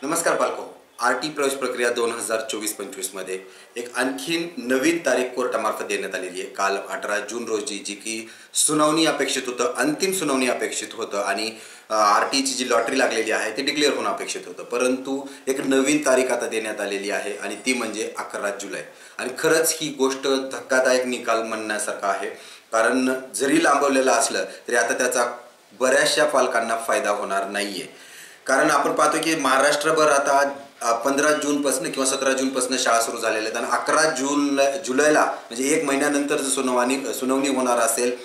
नमस्कार पालको. आरटी प्रवेश प्रक्रिया 2024-25 मध्ये एक आणखीन नवीन तारीख कोर्टामार्फत देण्यात आलेली आहे. काल 18 जून रोजी जी की सुनावणी अपेक्षित होतं, अंतिम सुनावणी अपेक्षित होतं आणि आरटीची जी लॉटरी लागलेली आहे ती डिक्लेअर होणं अपेक्षित होतं. परंतु एक नवीन तारीख आता देण्यात आलेली आहे आणि ती म्हणजे 11 जुलै. आणि खरंच ही गोष्ट धक्कादायक निकाल म्हणण्यासारखा आहे, कारण जरी लांबवलेलं असलं तरी आता त्याचा बऱ्याचशा पालकांना फायदा होणार नाही आहे. कारण आपण पाहतो की महाराष्ट्रभर आता 15 जूनपासून किंवा 17 जूनपासून शाळा सुरू झालेल्या आहेत आणि 11 जुलैला म्हणजे एक महिन्यानंतर सुनावणी होणार असेल,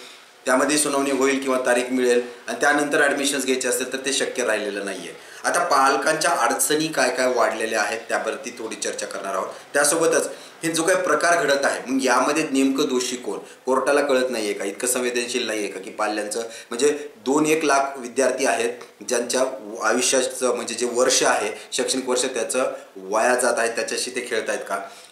त्यामध्ये सुनावणी होईल किंवा तारीख मिळेल आणि त्यानंतर ॲडमिशन्स घ्यायचे असेल तर ते शक्य राहिलेलं नाही आहे. आता पालकांच्या अडचणी काय काय वाढलेल्या आहेत त्यावरती थोडी चर्चा करणार आहोत. त्यासोबतच हे जो काही प्रकार घडत आहे, मग यामध्ये नेमकं दोषी कोण, कोर्टाला कळत नाही आहे का, इतकं संवेदनशील नाही आहे का की पाल्यांचं म्हणजे 2-1 लाख विद्यार्थी आहेत ज्यांच्या आयुष्याचं म्हणजे जे वर्ष आहे, शैक्षणिक वर्ष त्याचं वाया जात आहे, त्याच्याशी ते खेळत आहेत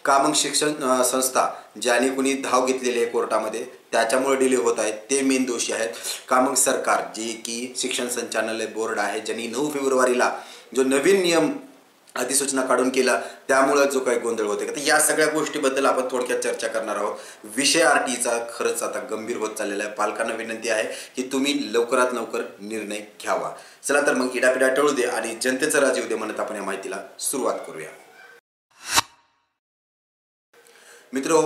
का मग शिक्षण संस्था ज्याने कुणी धाव घेतलेली आहे कोर्टामध्ये त्याच्यामुळे डिले होत आहेत ते मेन दोषी आहेत का मग सरकार जे की शिक्षण संचालनालय बोर्ड आहे ज्यांनी 9 फेब्रुवारीला जो नवीन नियम अधिसूचना काढून केला त्यामुळे जो काही गोंधळ होते का. तर या सगळ्या गोष्टीबद्दल आपण थोडक्यात चर्चा करणार आहोत. विषय आरटीचा खरंच आता गंभीर होत चाललेला आहे. पालकांना विनंती आहे की तुम्ही लवकरात लवकर निर्णय घ्यावा. चला तर मग इडापिडा टळू दे आणि जनतेचं राजीव दे म्हणत आपण या माहितीला सुरुवात करूया. मित्रो,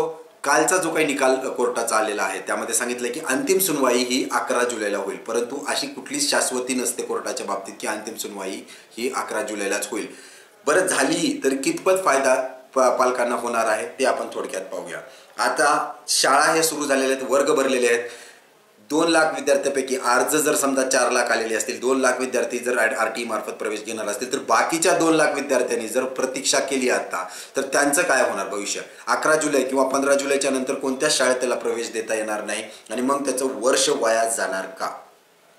कालचा जो काही निकाल कोर्टाचा आलेला आहे त्यामध्ये सांगितलं की अंतिम सुनवाई ही 11 जुलैला होईल. परंतु अशी कुठलीच शाश्वती नसते कोर्टाच्या बाबतीत की अंतिम सुनवाई ही 11 जुलैलाच होईल. बरं झाली तर कितपत फायदा पालकांना होणार आहे ते आपण थोडक्यात पाहूया. आता शाळा हे सुरू झालेले आहेत, वर्ग भरलेले आहेत. 2 लाख विद्यार्थ्यांपैकी अर्ज जर समजा 4 लाख आलेले असतील, 2 लाख विद्यार्थी जर आरटी मार्फत प्रवेश घेणार असतील तर बाकीच्या 2 लाख विद्यार्थ्यांनी जर प्रतीक्षा केली आता तर त्यांचं काय होणार भविष्य. 11 जुलै किंवा 15 जुलैच्या नंतर कोणत्याच शाळेत त्याला प्रवेश देता येणार नाही आणि मग त्याचं वर्ष वाया जाणार का.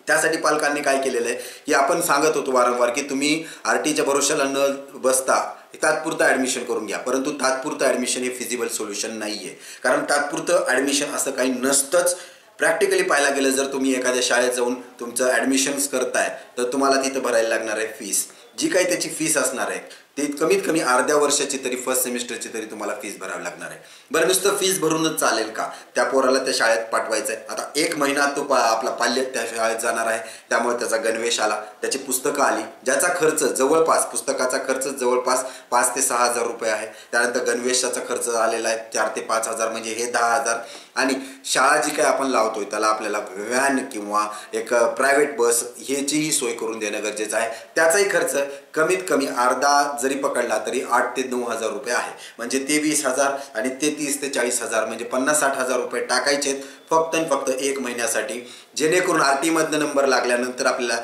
त्यासाठी पालकांनी काय केलेलं आहे की आपण सांगत होतो वारंवार की तुम्ही आरटीच्या भरोशाला न बसता तात्पुरतं ॲडमिशन करून घ्या. परंतु तात्पुरतं ॲडमिशन हे फिजिबल सोल्युशन नाही आहे, कारण तात्पुरतं ॲडमिशन असं काही नसतंच. प्रॅक्टिकली पाहायला गेलं जर तुम्ही एखाद्या शाळेत जाऊन तुमचं ॲडमिशन्स करताय तर तुम्हाला तिथं भरायला लागणार आहे फीस. जी काही त्याची फीस असणार आहे ते कमीत कमी अर्ध्या वर्षाची तरी फर्स्ट सेमिस्टरची तरी तुम्हाला फीस भरावी लागणार आहे. बरं, नुसतं फीस भरूनच चालेल का. त्या पोराला त्या शाळेत पाठवायचं आहे. आता 1 महिना तो आपला पाल्य त्या शाळेत जाणार आहे, त्यामुळे त्याचा गणवेश आला, त्याची पुस्तकं आली, ज्याचा खर्च जवळपास पुस्तकाचा खर्च जवळपास 5 ते 6 हजार रुपये आहे. त्यानंतर गणवेशाचा खर्च आलेला आहे 4 ते 5 हजार, म्हणजे हे 10 हजार. आणि शाळा जी काही आपण लावतोय त्याला आपल्याला व्हॅन किंवा एक प्रायव्हेट बस ह्याचीही सोय करून देणं गरजेचं आहे. त्याचाही खर्च कमीत कमी अर्धा जरी पकडला तरी 8 ते 9 हजार रुपये आहे. म्हणजे ते 20 हजार आणि ते 30 ते 40 हजार, म्हणजे 50-60 हजार रुपये टाकायचे आहेत फक्त आणि फक्त 1 महिन्यासाठी. जेणेकरून आरटीमधनं नंबर लागल्यानंतर आपल्याला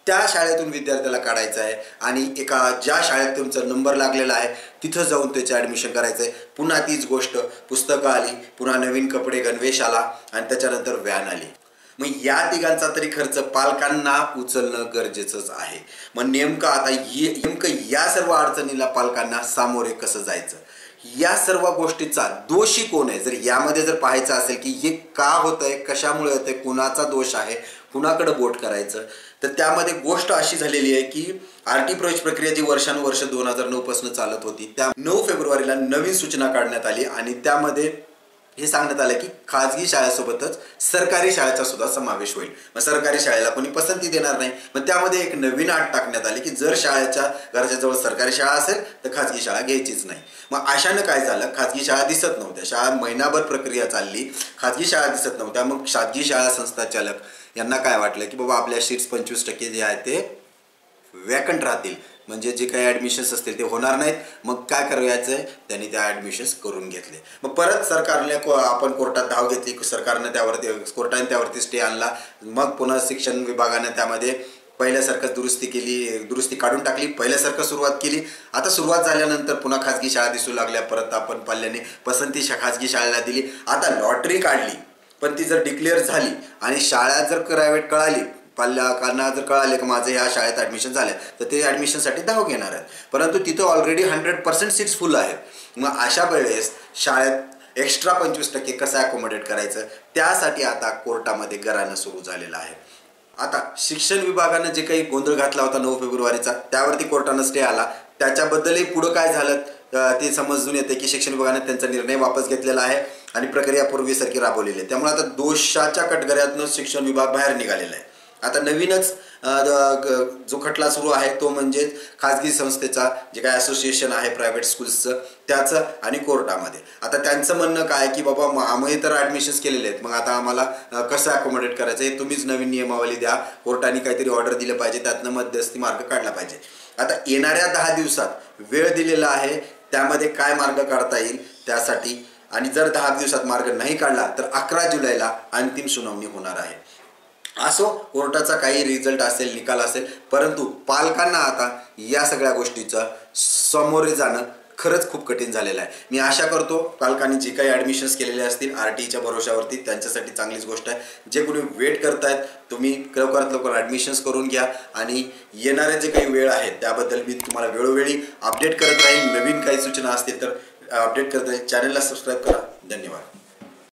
त्या शाळेतून विद्यार्थ्याला काढायचं आहे आणि एका ज्या शाळेत तुमचा नंबर लागलेला आहे तिथं जाऊन त्याचं ॲडमिशन करायचं आहे. पुन्हा तीच गोष्ट, पुस्तकं आली, पुन्हा नवीन कपडे, गणवेश आला आणि त्याच्यानंतर व्हॅन आली. मग या तिघांचा तरी खर्च पालकांना उचलणं गरजेचंच आहे. मग नेमकं या सर्व अडचणीला पालकांना सामोरे कसं जायचं, या सर्व गोष्टीचा दोषी कोण आहे. जर यामध्ये जर पाहायचं असेल की हे का होतंय, कशामुळे होतंय, कुणाचा दोष आहे, कुणाकडे बोट करायचं, तर त्यामध्ये गोष्ट अशी झालेली आहे की आरटी प्रवेश प्रक्रिया जी वर्षानुवर्ष 2009 पासून चालत होती त्या 9 फेब्रुवारीला नवीन सूचना काढण्यात आली आणि त्यामध्ये हे सांगण्यात आलं की खाजगी शाळेसोबतच सरकारी शाळेचा सुद्धा समावेश होईल. मग सरकारी शाळेला कोणी पसंती देणार नाही. मग त्यामध्ये एक नवीन अट टाकण्यात आली की जर शाळेच्या घराच्या जवळ सरकारी शाळा असेल तर खाजगी शाळा घ्यायचीच नाही. मग अशानं काय झालं, खाजगी शाळा दिसत नव्हत्या. शाळा महिनाभर प्रक्रिया चालली, खाजगी शाळा दिसत नव्हत्या. मग खाजगी शाळा संस्थाचालक यांना काय वाटलं की बाबा आपल्या सीट्स 25% जे आहेत ते वॅकंट राहतील, म्हणजे जे काही ॲडमिशन्स असतील ते होणार नाहीत. मग काय करायचं आहे, त्यांनी त्या ॲडमिशन्स करून घेतले. मग परत सरकारने आपण कोर्टात धाव घेतली, कोर्टाने त्यावरती स्टे आणला. मग पुन्हा शिक्षण विभागाने त्यामध्ये पहिल्यासारखं दुरुस्ती काढून टाकली, पहिल्यासारखं सुरुवात केली. आता सुरुवात झाल्यानंतर पुन्हा खाजगी शाळा दिसू लागल्या. परत आपण पाल्याने पसंती खाजगी शाळेला दिली. आता लॉटरी काढली, पण ती जर डिक्लेअर झाली आणि शाळा जर प्रायव्हेट कळाली, पालकांना जर कळाले की माझं या शाळेत ॲडमिशन झालं तर ते ॲडमिशनसाठी धाव घेणार आहेत. परंतु तिथं ऑलरेडी 100% सीट्स फुल आहेत. मग अशा वेळेस शाळेत एक्स्ट्रा 25% कसं ॲकोमोडेट करायचं, त्यासाठी आता कोर्टामध्ये गराणं सुरू झालेलं आहे. आता शिक्षण विभागानं जे काही गोंधळ घातला होता 9 फेब्रुवारीचा, त्यावरती कोर्टानं स्टे आला. त्याच्याबद्दलही पुढं काय झालं ते समजून येते की शिक्षण विभागाने त्यांचा निर्णय वापस घेतलेला आहे आणि प्रक्रिया पूर्वीसारखी राबवलेली आहे. त्यामुळे आता दोषाच्या कटघऱ्यातनं शिक्षण विभाग बाहेर निघालेला आहे. आता नवीनच जो खटला सुरू आहे तो म्हणजे खाजगी संस्थेचा जे काय असोसिएशन आहे प्रायव्हेट स्कूल्सचं त्याचं आणि कोर्टामध्ये. आता त्यांचं म्हणणं काय की बाबा आम्ही तर ॲडमिशन्स केलेले आहेत, मग आता आम्हाला कसं अकोमोडेट करायचं आहे, तुम्हीच नवीन नियमावली द्या, कोर्टाने काहीतरी ऑर्डर दिलं पाहिजे, त्यातनं मध्यस्थी मार्ग काढला पाहिजे. आता येणाऱ्या 10 दिवसात वेळ दिलेला आहे, त्यामध्ये काय मार्ग काढता येईल त्यासाठी, आणि जर 10 दिवसात मार्ग नाही काढला तर 11 जुलैला अंतिम सुनावणी होणार आहे. असो कोर्टाचा काही रिझल्ट असेल, निकाल असेल, परंतु पालकांना आता या सगळ्या गोष्टीचं सामोरे जाणं खरंच खूप कठीण झालेलं आहे. मी आशा करतो पालकांनी जे काही ॲडमिशन्स केलेले असतील RTEच्या भरोशावरती त्यांच्यासाठी चांगलीच गोष्ट आहे. जे कोणी वेट करतायत तुम्ही लवकरात लवकर ॲडमिशन्स करून घ्या आणि येणारे जे काही वेळ आहेत त्याबद्दल मी तुम्हाला वेळोवेळी अपडेट करत राहीन. नवीन काही सूचना असतील तर अपडेट करत राहीन. चॅनलला सबस्क्राईब करा. धन्यवाद.